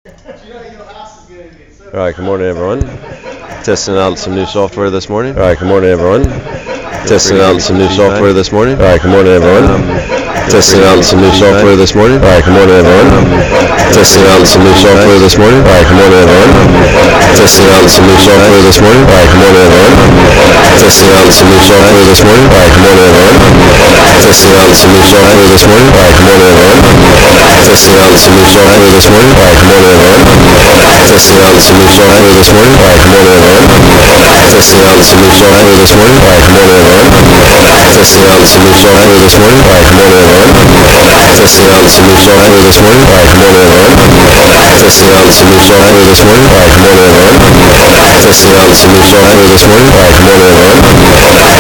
Alright, good morning everyone. Testing out some new software this morning. Alright, good morning everyone. Testing out some new software this morning. Alright, good morning everyone. Testing out some new software this morning. Alright, good morning everyone. Testing out some new software this morning. Alright, good morning everyone. Testing out some new software this morning. Alright, good morning everyone. Testing out some new software this morning. Alright, good morning everyone. Testing out some new software this morning. Alright, good morning everyone. Testing out some new software this morning. Alright, good morning everyone. Testing out some new software this morning. Alright, good morning everyone. Testing out some new software this morning. Alright, good morning everyone. Testing out some new software this morning. Alright, good morning everyone. Testing out some new software this morning. Alright, good morning everyone. Testing out some new software this morning. Alright, good morning everyone. Testing out some new software this morning. Alright, good morning everyone. Testing out some new software this morning. Alright, good morning everyone.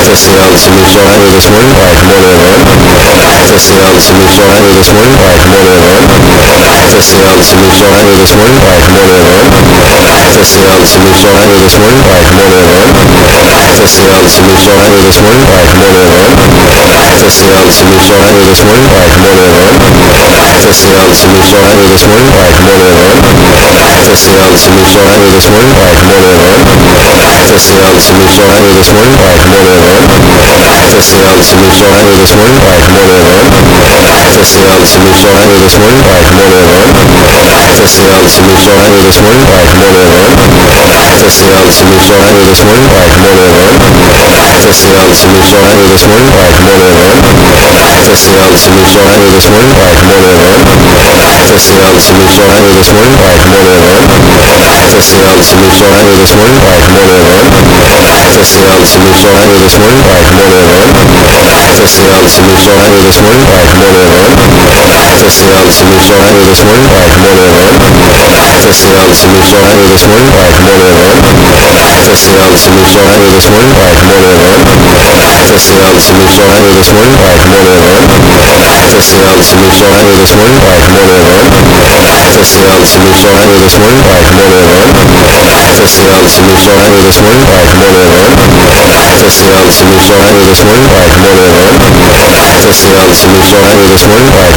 Testing out some new software this morning. Alright, good morning everyone. Testing out some new software this morning. Alright, good morning everyone. Testing out some new software this morning. Alright, good morning everyone. Testing out some new software this morning. Alright, good morning everyone. Testing out some new software this morning. Alright, good morning everyone. Testing out some new software this morning. Alright, good morning everyone. Testing out some new software this morning. Alright, good morning everyone. Testing out some new software this morning. Alright, good morning everyone. Testing out some new software this morning. Alright, good morning everyone. Testing out some new software this morning. Alright, good morning everyone. Testing out some new software this morning. Alright, good morning everyone. Testing out some new software this morning. Alright, good morning everyone. Testing out some new software this morning. Alright, good morning everyone. Testing out some new software this morning. Alright, good morning everyone. Testing out some new software this morning. Alright, good morning everyone. Testing out some new software this morning. Alright, good morning everyone. Testing out some new software this morning. Alright, good morning everyone. Testing out some new software this morning. Alright, good morning everyone. Testing out some new software this morning. Alright, good morning everyone. Testing out some new software this morning. Alright, good morning everyone. Testing out some new software this morning. Alright, good morning everyone. Testing out some new software this morning. Alright, good morning everyone. Testing out some new software this morning. Alright, good morning everyone. Testing out some new software this morning. Alright, good morning everyone. Testing out some new software this morning. Alright, good morning everyone. Testing out some new software this morning. Alright, good morning everyone. Testing out some new software this morning. Alright, good morning everyone. Testing out some new software this morning. Alright, good morning everyone. Testing out some new software this morning.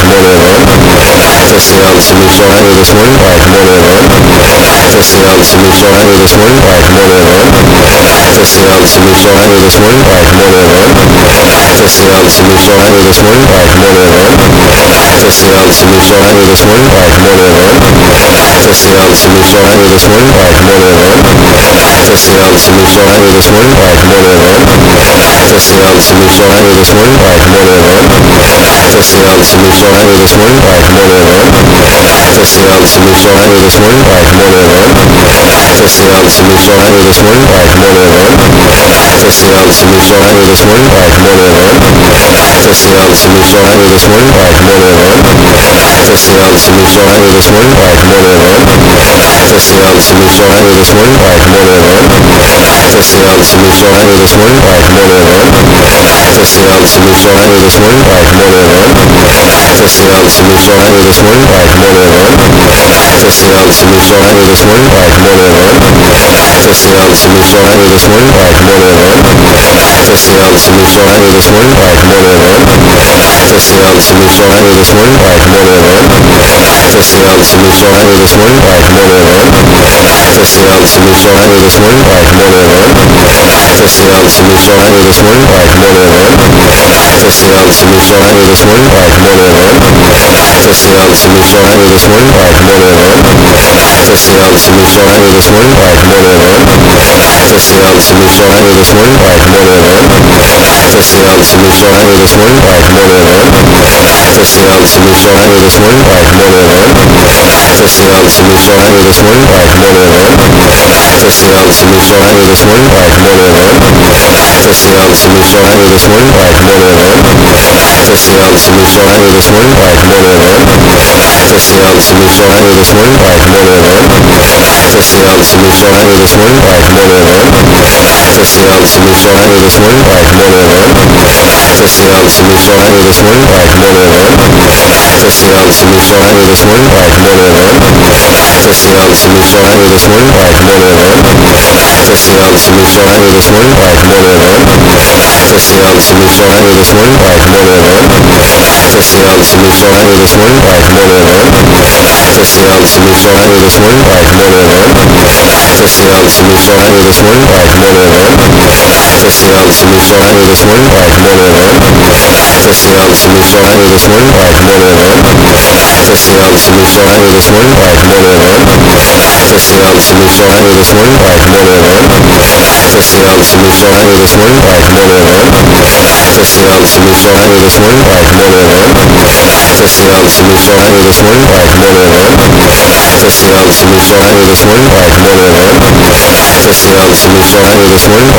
Alright, good morning everyone. Testing out some new software this morning. Alright, good morning everyone. Testing out some new software this morning. Alright, good morning everyone. Testing out some new software this morning. Alright, good morning everyone. Testing out some new software this morning. Alright, good morning everyone. Testing out some new software this morning. Alright, good morning everyone. Testing out some new software this morning. Alright, good morning everyone. Testing out some new software this morning. Alright, good morning everyone. Testing out some new software this morning. Alright, good morning everyone. Testing out some new software this morning. Alright, good morning everyone. Testing out some new software this morning. Alright, good morning everyone. Testing out some new software this morning. Alright, good morning everyone. Testing out some new software this morning. Alright, good morning everyone. Testing out some new software this morning. Alright, good morning everyone. Testing out some new software this morning. Alright, good morning everyone. Testing out some new software this morning. Alright, good morning everyone. Testing out some new software this morning. Alright, good morning everyone. Testing out some new software this morning. Alright, good morning everyone. Testing out some new software this morning. Alright, good morning everyone. Testing out some new software this morning. Alright, good morning everyone. Testing out some new software this morning. Alright, good morning everyone. Testing out some new software this morning. Alright, good morning everyone. Testing out some new software this morning. Alright, good morning everyone. Testing out some new software this morning. Alright, good morning everyone. Testing out some new software this morning. Alright, good morning everyone. Testing out some new software this morning. Alright, good morning everyone. Testing out some new software this morning. Alright, good morning everyone. Testing out some new software this morning. Alright, good morning everyone. Testing out some new software this morning. Alright, good morning everyone. Testing out some new software this morning. Alright, good morning everyone. Testing out some new software this morning. Alright, good morning everyone. Testing out some new software this morning. Alright, good morning everyone. Testing out some new software this morning. Alright, good morning everyone. Testing out some new software this morning. Alright, good morning everyone. Testing out some new software this morning. Alright, good morning everyone. Testing out some new software this morning. Alright, good morning everyone. Testing out some new software this morning. Alright, good morning everyone. Testing out some new software this morning. Alright, good morning everyone. Testing out some new software this morning. Alright, good morning everyone. Testing out some new software this morning. Alright, good morning everyone. Testing out some new software this morning. Alright, good morning everyone. Testing out some new software this morning. All right, good morning, everyone. Testing out some new software this morning. All right, good morning, everyone. Testing out some new software this morning. All right, good morning, everyone. Testing out some new software this morning. All right, good morning, everyone. Testing out some new software this morning. All right, good morning, everyone. Testing out some new software this morning. All right, good morning, everyone. Testing out some new software this morning. All right, good morning, everyone. Testing out some new software this morning. All right, good morning, everyone. Testing out some new software this morning. All right, good morning, everyone. Testing out some new software this morning. All right, good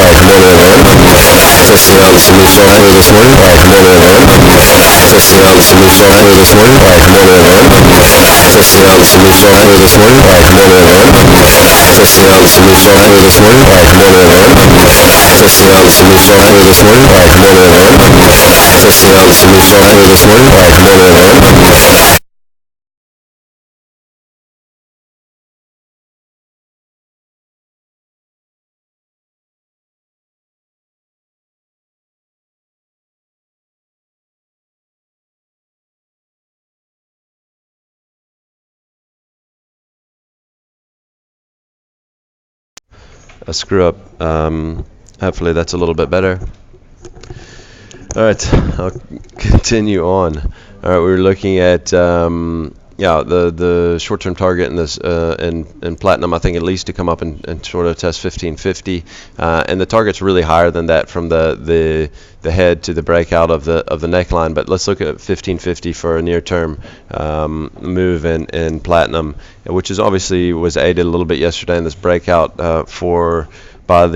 morning, everyone. Testing out some new software this morning. All right, good morning, everyone. Testing out some new software this morning. All right, good morning, everyone. Testing out some new software this morning. All right, good morning, everyone. Testing out some new software this morning. All right, good morning, everyone. Testing out some new software this morning. All right, good morning, everyone. Testing out some new software this morning. All right, good morning, everyone. Testing out some new software this morning. All right, good morning, everyone. Testing out some new software this morning. All right, good morning, everyone. Testing out some new software this morning. All right, good morning, everyone. A screw up. Hopefully that's a little bit better. All right, I'll continue on. All right, we were looking at the short-term target in this in platinum. I think at least to come up and sort of test 1550, and the target's really higher than that from the head to the breakout of the neckline. But let's look at 1550 for a near-term move in platinum, which is obviously was aided a little bit yesterday in this breakout by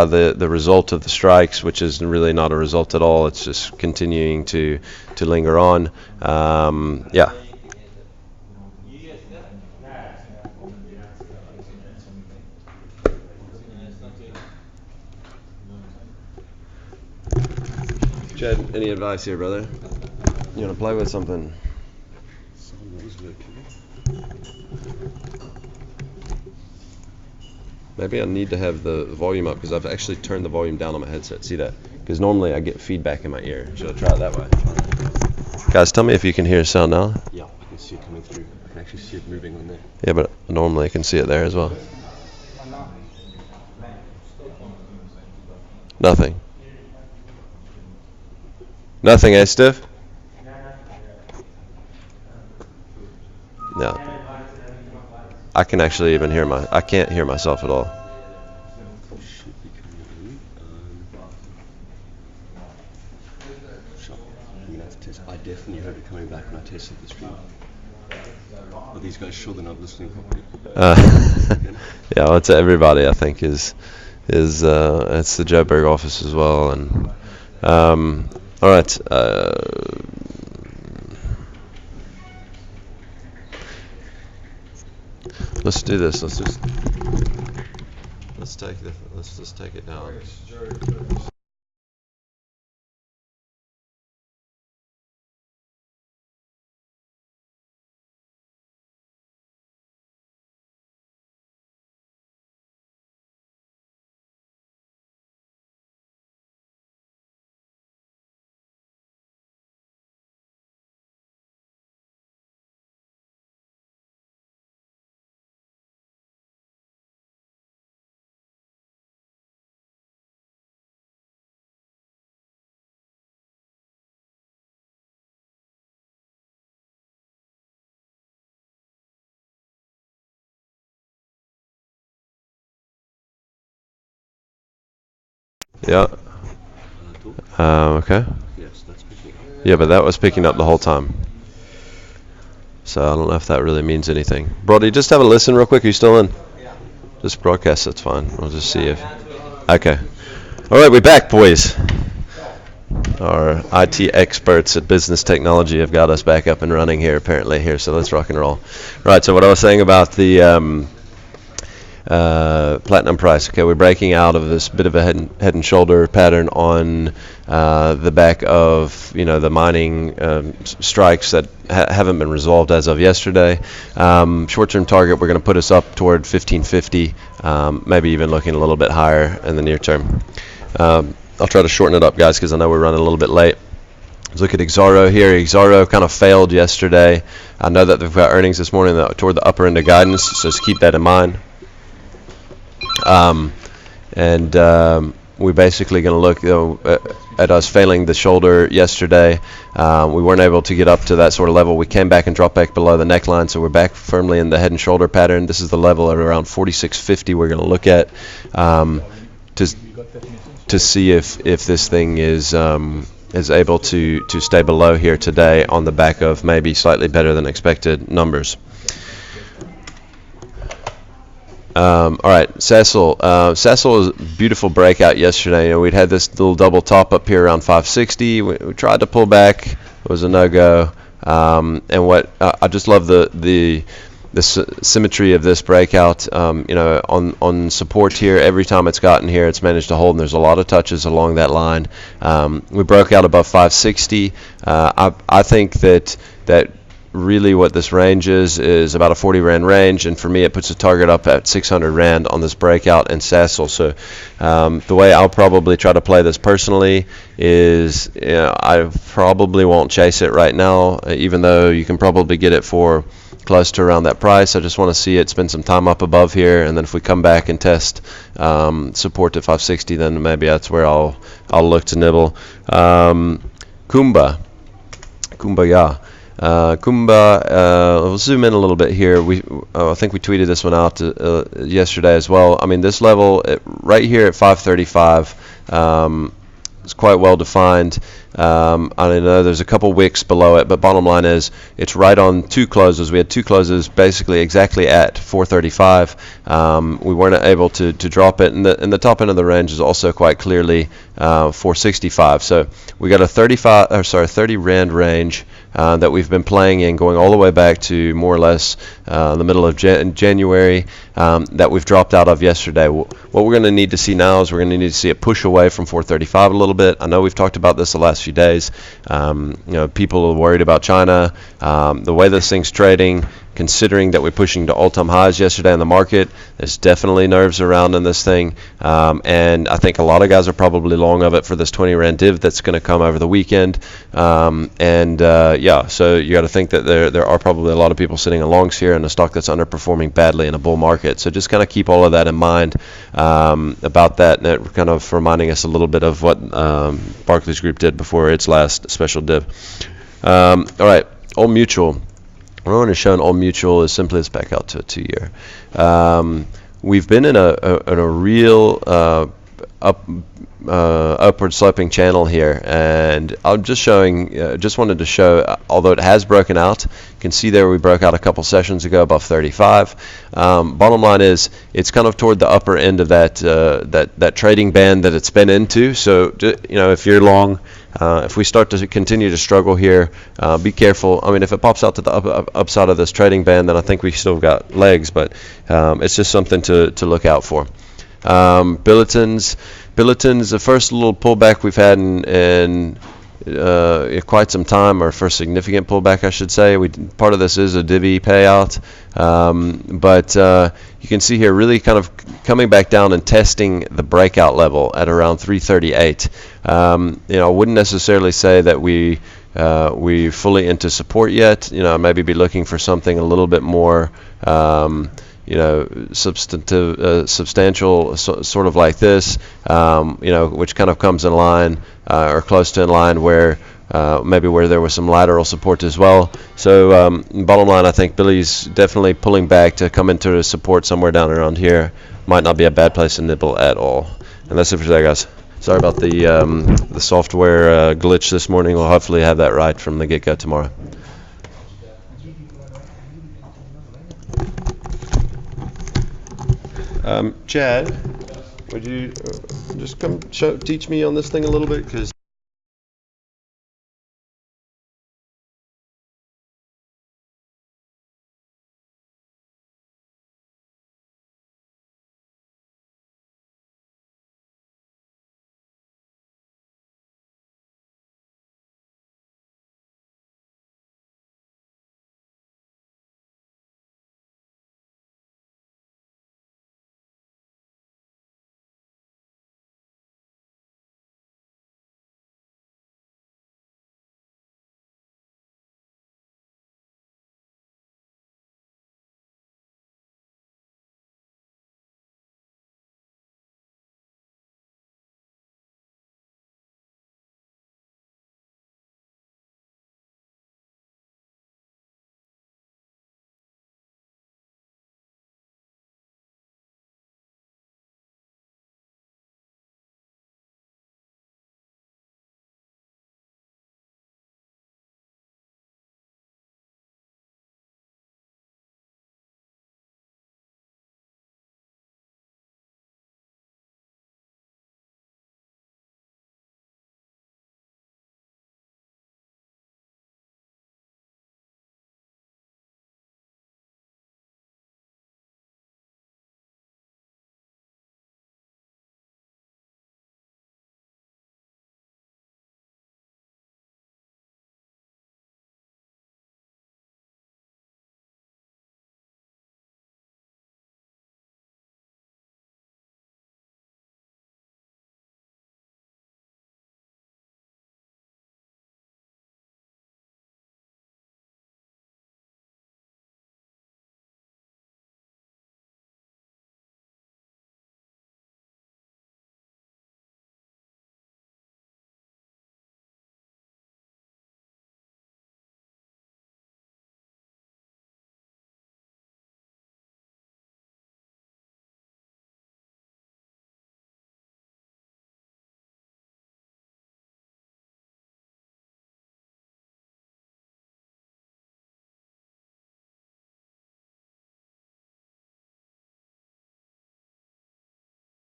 the result of the strikes, which is really not a result at all. It's just continuing to linger on. Jed, any advice here, brother? You want to play with something? Maybe I need to have the volume up because I've actually turned the volume down on my headset. See that? Because normally I get feedback in my ear. Should I try it that way? Guys, tell me if you can hear sound now. Yeah, I can see it coming through. I can actually see it moving on there. Yeah, but normally I can see it there as well. Nothing. Nothing, eh, Steph? No. I can actually even hear I can't hear myself at all. Should be coming in. I'm going to have to test. I definitely heard it coming back when I tested the stream. Are these guys sure they're not listening properly? Yeah, well, it's everybody, I think, it's the Joburg office as well. And all right. Let's do this. Let's just take it down. Yeah. Okay. Yes, that's picking up. Yeah, but that was picking up the whole time. So I don't know if that really means anything. Brody, just have a listen real quick. Are you still in? Yeah. Just broadcast, that's fine. We'll just see if... Okay. All right, we're back, boys. Our IT experts at Business Technology have got us back up and running here, apparently, here. So let's rock and roll. Right, so what I was saying about the... platinum price. Okay, we're breaking out of this bit of a head and shoulder pattern on the back of the mining strikes that haven't been resolved as of yesterday. Short-term target, we're going to put us up toward 1550, maybe even looking a little bit higher in the near term. I'll try to shorten it up, guys, because I know we're running a little bit late. Let's look at Exaro here. Exaro kind of failed yesterday. I know that they've got earnings this morning that toward the upper end of guidance, so just keep that in mind. We're basically going to look at us failing the shoulder yesterday. We weren't able to get up to that sort of level. We came back and dropped back below the neckline, so we're back firmly in the head and shoulder pattern. This is the level at around 46.50 we're going to look at to see if this thing is able to stay below here today on the back of maybe slightly better than expected numbers. All right, Sasol. Sasol was a beautiful breakout yesterday. You know, we'd had this little double top up here around 560. We tried to pull back. It was a no-go. And what I just love the symmetry of this breakout. You know, on support here, every time it's gotten here, it's managed to hold, and there's a lot of touches along that line. We broke out above 560. I think that really what this range is about a 40 Rand range, and for me it puts a target up at 600 Rand on this breakout in Sasol. So the way I'll probably try to play this personally is, you know, I probably won't chase it right now, even though you can probably get it for close to around that price. I just want to see it spend some time up above here, and then if we come back and test support at 560, then maybe that's where I'll look to nibble. Kumba. We'll zoom in a little bit here. I think we tweeted this one out yesterday as well. I mean, this level right here at 535 is quite well defined. I know there's a couple wicks below it, but bottom line is it's right on two closes. We had two closes basically exactly at 435. We weren't able to drop it, and the top end of the range is also quite clearly 465. So we got a 30 Rand range that we've been playing in, going all the way back to more or less the middle of January, that we've dropped out of yesterday. What we're going to need to see now is we're going to need to see it push away from 435 a little bit. I know we've talked about this the last few days. You know, people are worried about China. The way this thing's trading, considering that we're pushing to all-time highs yesterday in the market, there's definitely nerves around in this thing, and I think a lot of guys are probably long of it for this 20 Rand div that's going to come over the weekend. Yeah, so you got to think that there are probably a lot of people sitting in longs here in a stock that's underperforming badly in a bull market. So just kind of keep all of that in mind about that, and it kind of reminding us a little bit of what Barclays Group did before its last special div. All right, Old Mutual. What I want to show in Old Mutual is simply let's back out to a 2-year. We've been in a real upward sloping channel here, and I'm just showing. Just wanted to show, although it has broken out, you can see there we broke out a couple sessions ago above 35. Bottom line is it's kind of toward the upper end of that trading band that it's been into. So you know, if you're long. If we start to continue to struggle here, be careful. I mean, if it pops out to the upside of this trading band, then I think we still got legs, but it's just something to look out for. Billitons, the first little pullback we've had in quite some time, or first significant pullback, I should say. Part of this is a divvy payout, but you can see here really kind of coming back down and testing the breakout level at around 338. You know, I wouldn't necessarily say that we fully into support yet. You know, maybe be looking for something a little bit more you know, substantial, sort of like this, you know, which kind of comes in line or close to in line where maybe where there was some lateral support as well. So bottom line, I think Billy's definitely pulling back to come into a support somewhere down around here. Might not be a bad place to nibble at all. And that's it for today, guys. Sorry about the software glitch this morning. We'll hopefully have that right from the get-go tomorrow. Chad, would you just come teach me on this thing a little bit? Because